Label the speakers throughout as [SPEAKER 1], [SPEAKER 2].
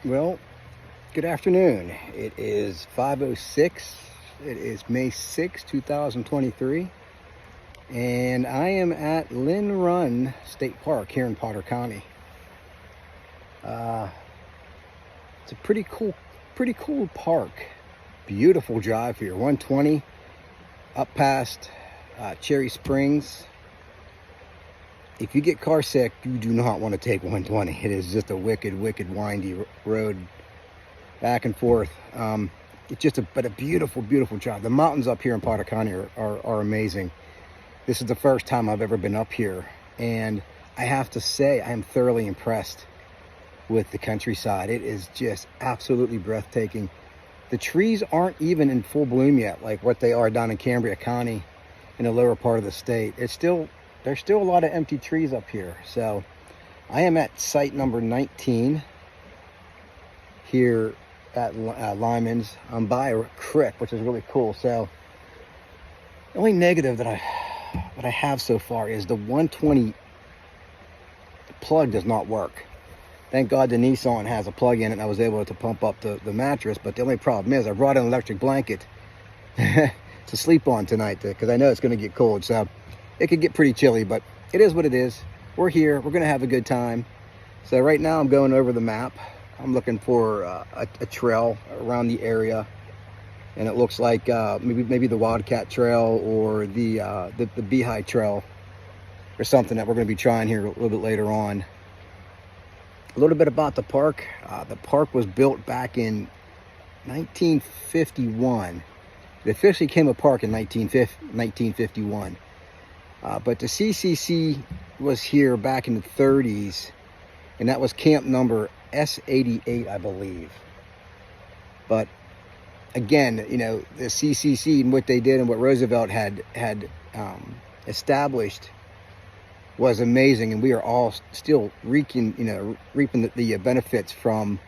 [SPEAKER 1] Well, good afternoon. It is 5:06. It is May 6, 2023. And I am at Lynn Run State Park here in Potter County. It's a pretty cool park. Beautiful drive here. 120 up past Cherry Springs. If you get car sick, you do not want to take 120. It is just a wicked windy road back and forth. It's just a beautiful drive. The mountains up here in Potter County are amazing. This is the first time I've ever been up here, and I have to say I am thoroughly impressed with the countryside. It is just absolutely breathtaking. The trees aren't even in full bloom yet, like what they are down in Cambria County in the lower part of the state. There's still a lot of empty trees up here. So I am at site number 19 here at Lyman's. I'm by a creek, which is really cool. So the only negative that I have so far is the 120 plug does not work. Thank God the Nissan has a plug in it and I was able to pump up the mattress. But the only problem is I brought an electric blanket to sleep on tonight because I know it's going to get cold. So it could get pretty chilly, but it is what it is. We're here. We're going to have a good time. So right now I'm going over the map. I'm looking for a trail around the area. And it looks like maybe the Wildcat Trail or the Beehive Trail or something that we're going to be trying here a little bit later on. A little bit about the park. The park was built back in 1951. It officially became a park in 1951. But the CCC was here back in the 30s, and that was camp number S88, I believe. But again, you know, the CCC and what they did and what Roosevelt had established was amazing, and we are all still reaping the benefits from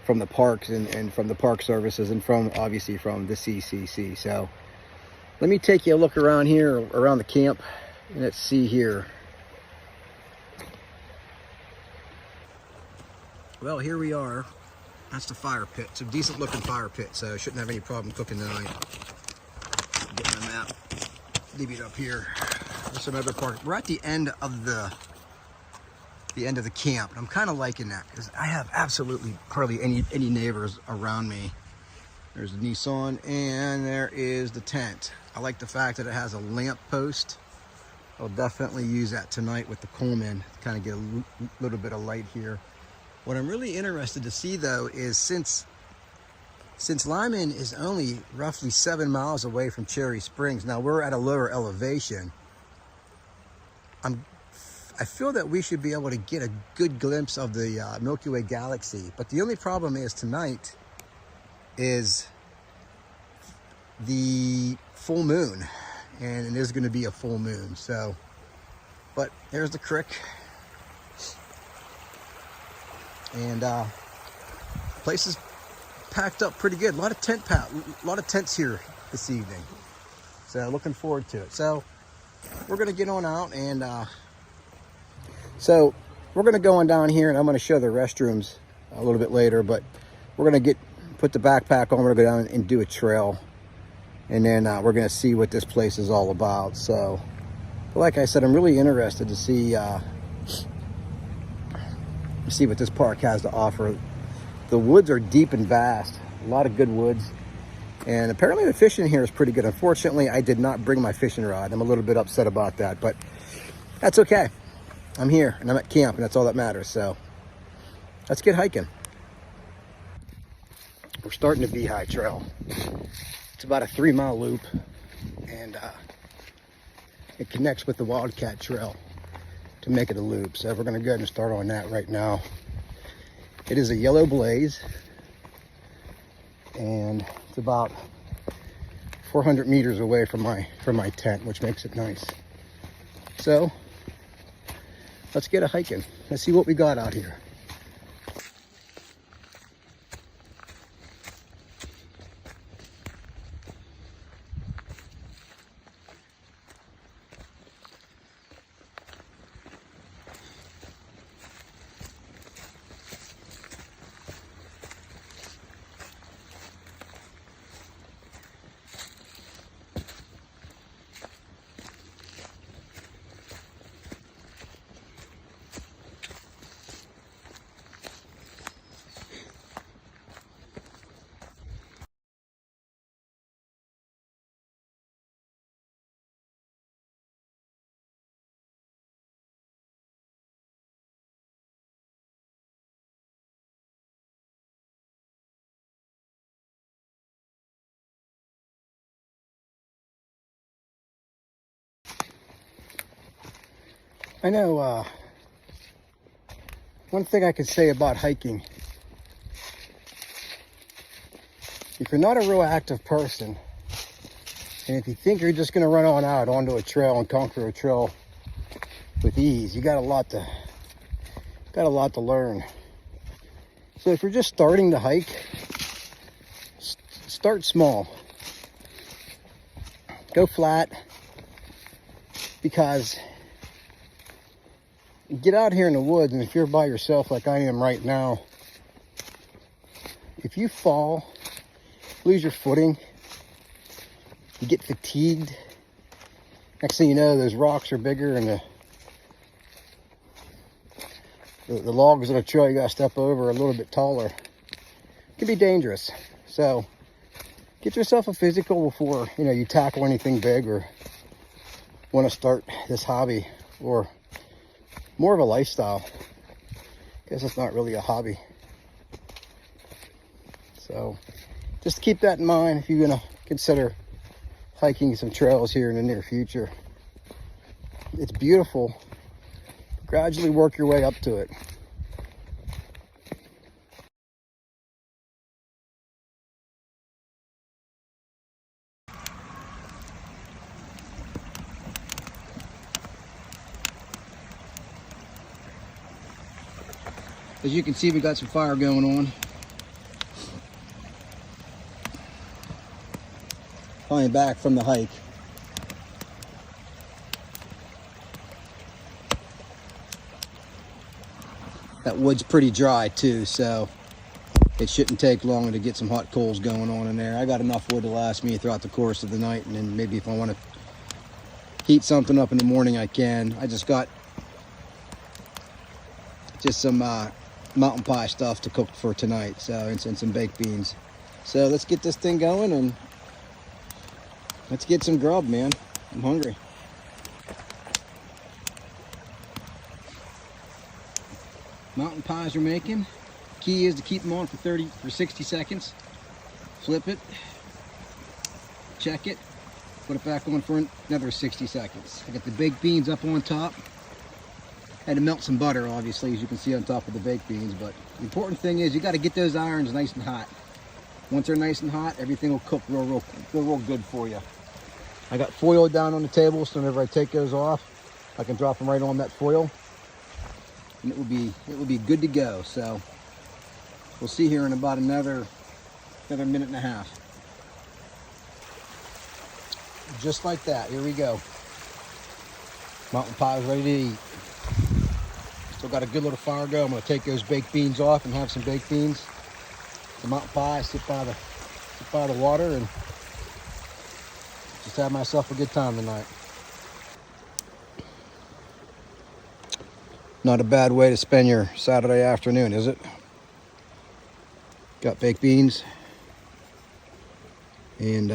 [SPEAKER 1] the parks and from the park services and obviously from the CCC. So let me take you a look around here, around the camp, and let's see here. Well, here we are. That's the fire pit. It's a decent looking fire pit, so I shouldn't have any problem cooking tonight. Get my map, leave it up here. There's some other park. We're at the end of the camp, and I'm kind of liking that because I have absolutely hardly any neighbors around me. There's the Nissan, and there is the tent. I like the fact that it has a lamp post. I'll definitely use that tonight with the Coleman to kind of get a little bit of light here. What I'm really interested to see, though, is since Lyman is only roughly 7 miles away from Cherry Springs, now we're at a lower elevation. I feel that we should be able to get a good glimpse of the Milky Way galaxy, but the only problem is tonight is the full moon, and it is going to be a full moon. So, but there's the creek, and place is packed up pretty good. A lot of tents here this evening. So looking forward to it. So we're going to get on out, and so we're going to go on down here, and I'm going to show the restrooms a little bit later, but we're going to put the backpack on. We're going to go down and do a trail, and then we're going to see what this place is all about. So like I said, I'm really interested to see what this park has to offer. The woods are deep and vast, a lot of good woods, and apparently the fishing here is pretty good. Unfortunately, I did not bring my fishing rod. I'm a little bit upset about that, but that's okay. I'm here and I'm at camp, and that's all that matters. So let's get hiking. We're starting the Beehive Trail. It's about a 3-mile loop, and it connects with the Wildcat Trail to make it a loop. So we're going to go ahead and start on that right now. It is a yellow blaze, and it's about 400 meters away from my tent, which makes it nice. So let's get a hiking. Let's see what we got out here. I know one thing I could say about hiking, if you're not a real active person, and if you think you're just going to run on out onto a trail and conquer a trail with ease, you got a lot to learn. So if you're just starting to hike, start small. Go flat, because you get out here in the woods, and if you're by yourself like I am right now, if you fall, lose your footing, you get fatigued, next thing you know, those rocks are bigger, and the logs of the trail you got to step over are a little bit taller. It can be dangerous. So get yourself a physical before you tackle anything big or want to start this hobby, or more of a lifestyle. I guess it's not really a hobby. So just keep that in mind if you're going to consider hiking some trails here in the near future. It's beautiful. Gradually work your way up to it. As you can see, we got some fire going on. Coming back from the hike. That wood's pretty dry too, so it shouldn't take long to get some hot coals going on in there. I got enough wood to last me throughout the course of the night, and then maybe if I want to heat something up in the morning, I can. I just got some mountain pie stuff to cook for tonight, so and some baked beans. So let's get this thing going and let's get some grub, man. I'm hungry. Mountain pies are making. Key is to keep them on for 60 seconds. Flip it, check it, put it back on for another 60 seconds. I got the baked beans up on top. Had to melt some butter, obviously, as you can see on top of the baked beans, but the important thing is you got to get those irons nice and hot. Once they're nice and hot, everything will cook real good for you. I got foil down on the table, so whenever I take those off, I can drop them right on that foil, and it will be good to go. So we'll see here in about another minute and a half. Just like that, here we go. Mountain pie is ready to eat. Still got a good little fire go. I'm going to take those baked beans off and have some baked beans. The mountain pie, sit by the water, and just have myself a good time tonight. Not a bad way to spend your Saturday afternoon, is it? Got baked beans and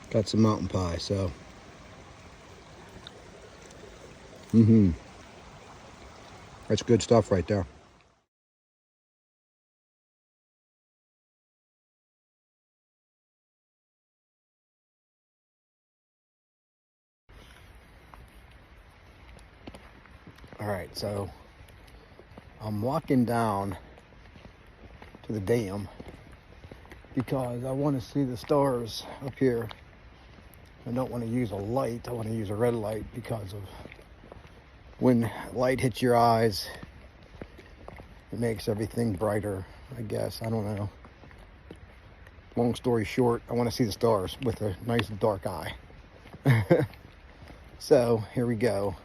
[SPEAKER 1] got some mountain pie, so that's good stuff right there. All right, so I'm walking down to the dam because I want to see the stars up here. I don't want to use a light. I want to use a red light because of when light hits your eyes, it makes everything brighter, I guess. I don't know. Long story short, I want to see the stars with a nice dark eye. So here we go.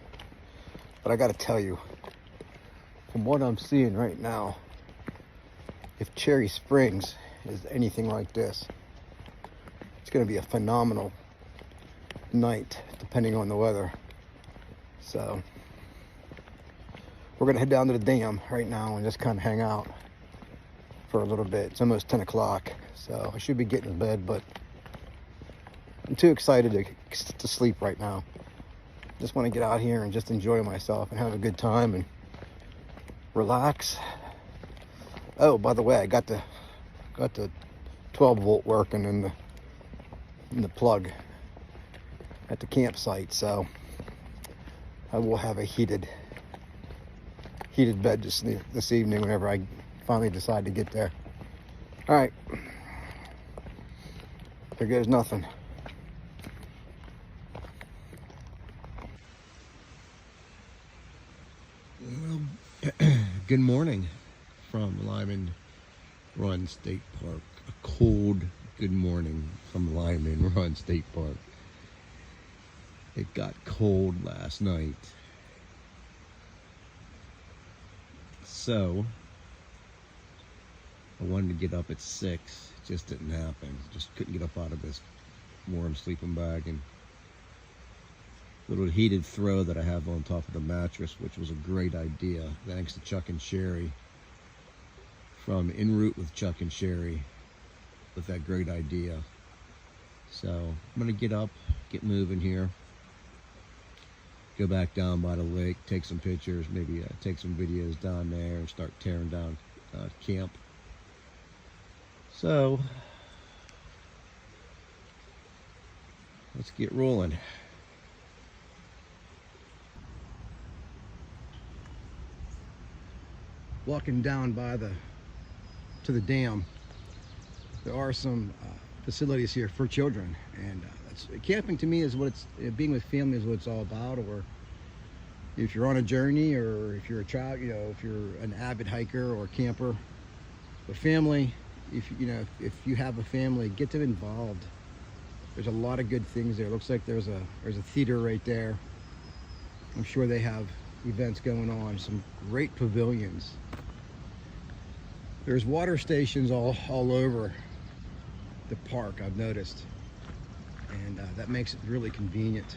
[SPEAKER 1] But I got to tell you, from what I'm seeing right now, if Cherry Springs is anything like this, it's going to be a phenomenal night, depending on the weather. So we're going to head down to the dam right now and just kind of hang out for a little bit. It's almost 10 o'clock, so I should be getting to bed, but I'm too excited to sleep right now. Just want to get out here and just enjoy myself and have a good time and relax. Oh, by the way, I got the 12 volt working in the plug at the campsite, so I will have a heated bed this evening whenever I finally decide to get there. All right. There goes nothing. Well, good morning from Lyman Run State Park. A cold good morning from Lyman Run State Park. It got cold last night. So I wanted to get up at 6. It just didn't happen. Just couldn't get up out of this warm sleeping bag, and little heated throw that I have on top of the mattress, which was a great idea. Thanks to Chuck and Sherry from En Route with Chuck and Sherry with that great idea. So I'm gonna get up, get moving here, go back down by the lake, take some pictures, maybe take some videos down there, and start tearing down camp. So let's get rolling. Walking down by to the dam, there are some facilities here for children, and camping to me is what being with family is what it's all about. Or if you're on a journey, or if you're a child, if you're an avid hiker or camper, the family, if you have a family, get them involved. There's a lot of good things there. It looks like there's a theater right there. I'm sure they have events going on. Some great pavilions. There's water stations all over the park, I've noticed, and that makes it really convenient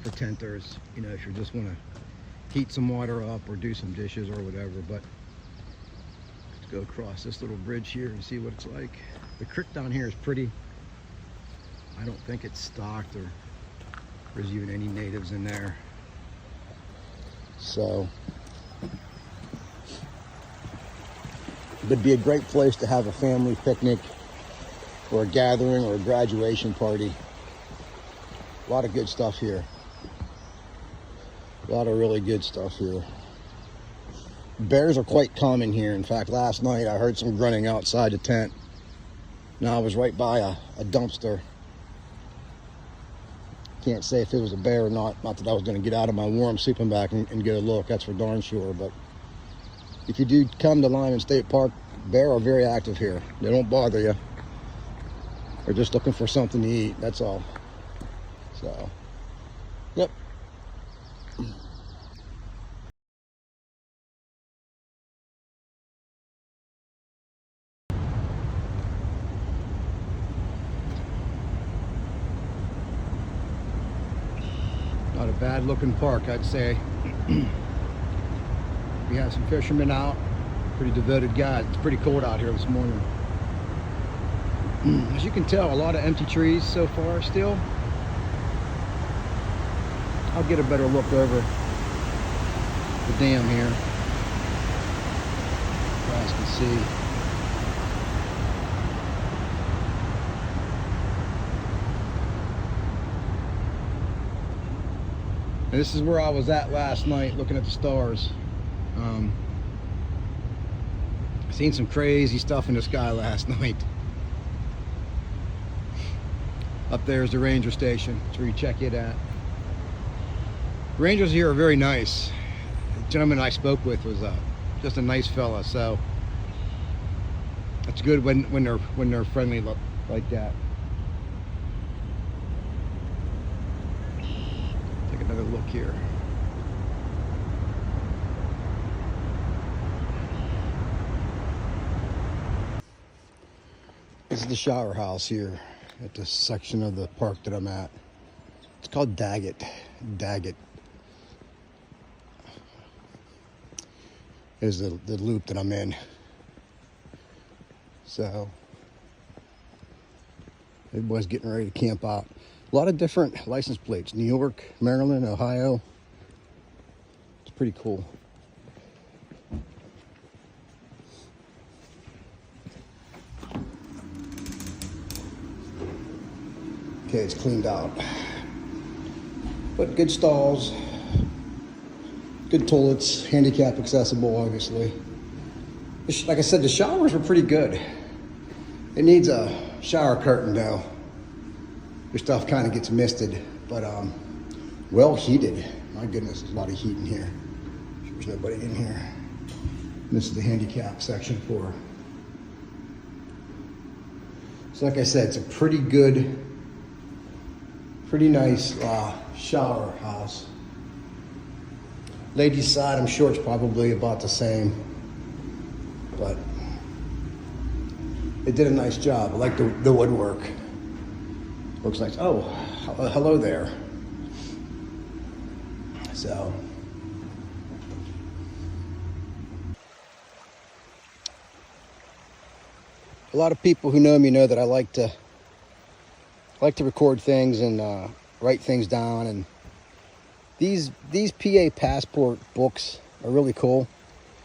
[SPEAKER 1] for tenters, if you just want to heat some water up or do some dishes or whatever. But let's go across this little bridge here and see what it's like. The creek down here is pretty. I don't think it's stocked or there's even any natives in there. So it'd be a great place to have a family picnic or a gathering or a graduation party. A lot of good stuff here. A lot of really good stuff here. Bears are quite common here. In fact, last night I heard some grunting outside the tent. Now I was right by a dumpster. Can't say if it was a bear or not. Not that I was going to get out of my warm sleeping bag and get a look. That's for darn sure. But if you do come to Lyman State Park, bear are very active here. They don't bother you. They're just looking for something to eat. That's all. So, yep. Not a bad looking park, I'd say. We have some fishermen out. Pretty devoted guys. It's pretty cold out here this morning. As you can tell, a lot of empty trees so far still. I'll get a better look over the dam here. You guys can see. And this is where I was at last night looking at the stars. Seen some crazy stuff in the sky last night. Up there is the ranger station. That's where you check it at. The rangers here are very nice. The gentleman I spoke with was just a nice fella, so it's good when they're friendly like that. Take another look here. This is the shower house here at this section of the park that I'm at. It's called Daggett. Daggett is the loop that I'm in. So everybody's getting ready to camp out. A lot of different license plates. New York, Maryland, Ohio. It's pretty cool. Okay, it's cleaned out. But good stalls, good toilets, handicap accessible, obviously. Like I said, the showers were pretty good. It needs a shower curtain though. Your stuff kind of gets misted, but well heated. My goodness, there's a lot of heat in here. There's nobody in here. And this is the handicap section for. So like I said, it's a pretty good, pretty nice shower house. Ladies' side, I'm sure it's probably about the same, but they did a nice job. I like the woodwork. Looks nice. Oh, hello there. So, a lot of people who know me know that I like to record things and write things down. And these PA passport books are really cool,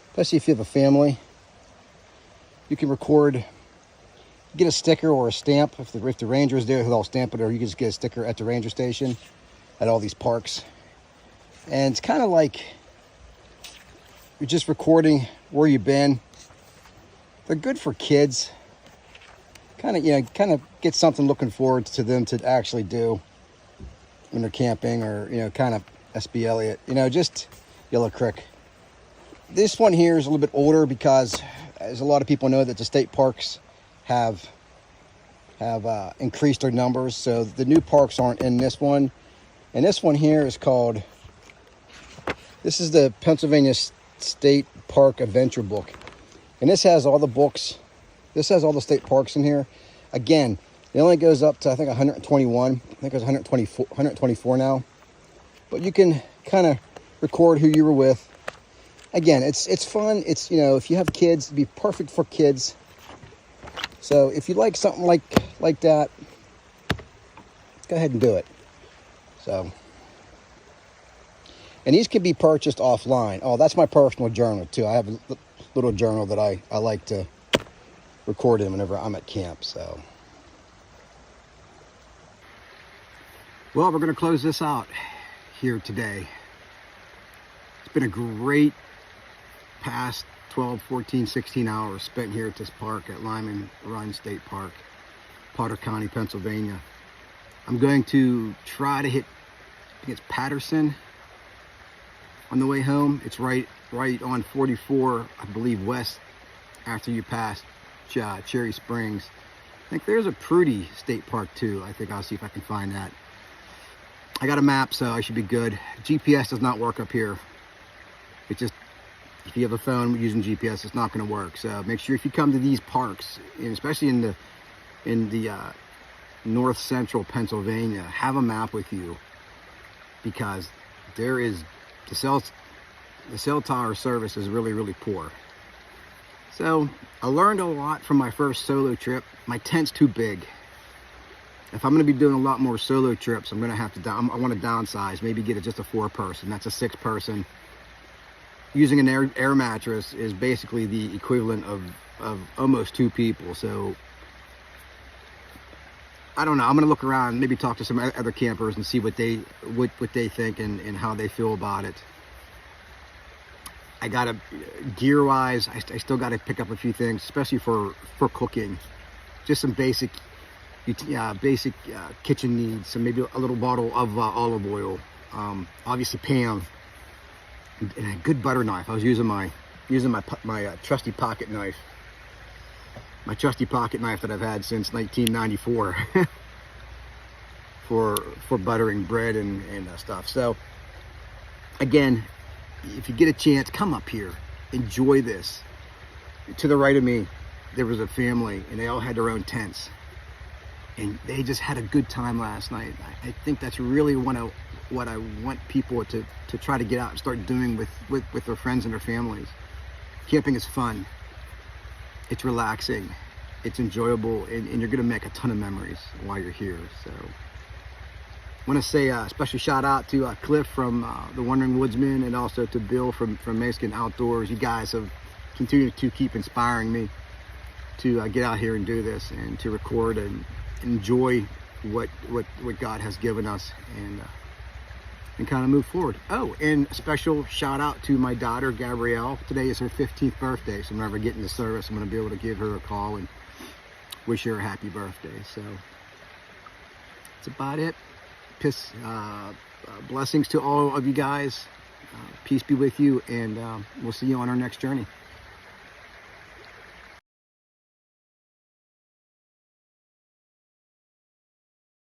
[SPEAKER 1] especially if you have a family. You can record. Get a sticker or a stamp if the ranger's there, they'll stamp it, or you can just get a sticker at the ranger station at all these parks. And it's kind of like you're just recording where you've been. They're good for kids. Kind of get something looking forward to them to actually do when they're camping, or kind of SB Elliott, just Yellow Creek. This one here is a little bit older because, as a lot of people know, that the state parks have increased their numbers, so the new parks aren't in this one. And this one here is called, this is the Pennsylvania State Park Adventure Book, and this has all the books. This has all the state parks in here. Again, it only goes up to I think 121. I think it's 124 now. But you can kind of record who you were with. Again, it's fun. It's if you have kids, it'd be perfect for kids. So if you like something like that, go ahead and do it. So, and these can be purchased offline. Oh, that's my personal journal too. I have a little journal that I like to record in whenever I'm at camp. So, well, we're going to close this out here today. It's been a great past 12, 14, 16 hours spent here at this park at Lyman Run State Park, Potter County, Pennsylvania. I'm going to try to hit, I think it's Patterson on the way home. It's right on 44, I believe, west after you pass Cherry Springs. I think there's a Prudy State Park too. I think I'll see if I can find that. I got a map, so I should be good. GPS does not work up here. It just, if you have a phone using GPS, it's not going to work. So make sure if you come to these parks, and especially in the north central Pennsylvania, have a map with you, because there is the cell tower service is really, really poor. So I learned a lot from my first solo trip. My tent's too big. If I'm going to be doing a lot more solo trips, I'm going to have to I want to downsize, maybe get it just a 4-person. That's a 6-person. Using an air mattress is basically the equivalent of almost 2 people. So I don't know. I'm going to look around, maybe talk to some other campers and see what they think and how they feel about it. I got to, gear-wise, I still got to pick up a few things, especially for cooking. Just some basic kitchen needs. So maybe a little bottle of olive oil. Obviously Pam. And a good butter knife. I was using my trusty pocket knife. My trusty pocket knife that I've had since 1994 for buttering bread and stuff. So again, if you get a chance, come up here, enjoy this. To the right of me, there was a family, and they all had their own tents, and they just had a good time last night. I think that's really what I want people to try to get out and start doing with their friends and their families. Camping is fun. It's relaxing. It's enjoyable, and you're going to make a ton of memories while you're here. So I want to say a special shout out to Cliff from the Wandering Woodsman, and also to Bill from Mexican Outdoors. You guys have continued to keep inspiring me to get out here and do this, and to record and enjoy what God has given us. And and kind of move forward. Oh, and a special shout out to my daughter, Gabrielle. Today is her 15th birthday, so whenever I get into service, I'm going to be able to give her a call and wish her a happy birthday. So that's about it. Blessings to all of you guys. Peace be with you, and we'll see you on our next journey.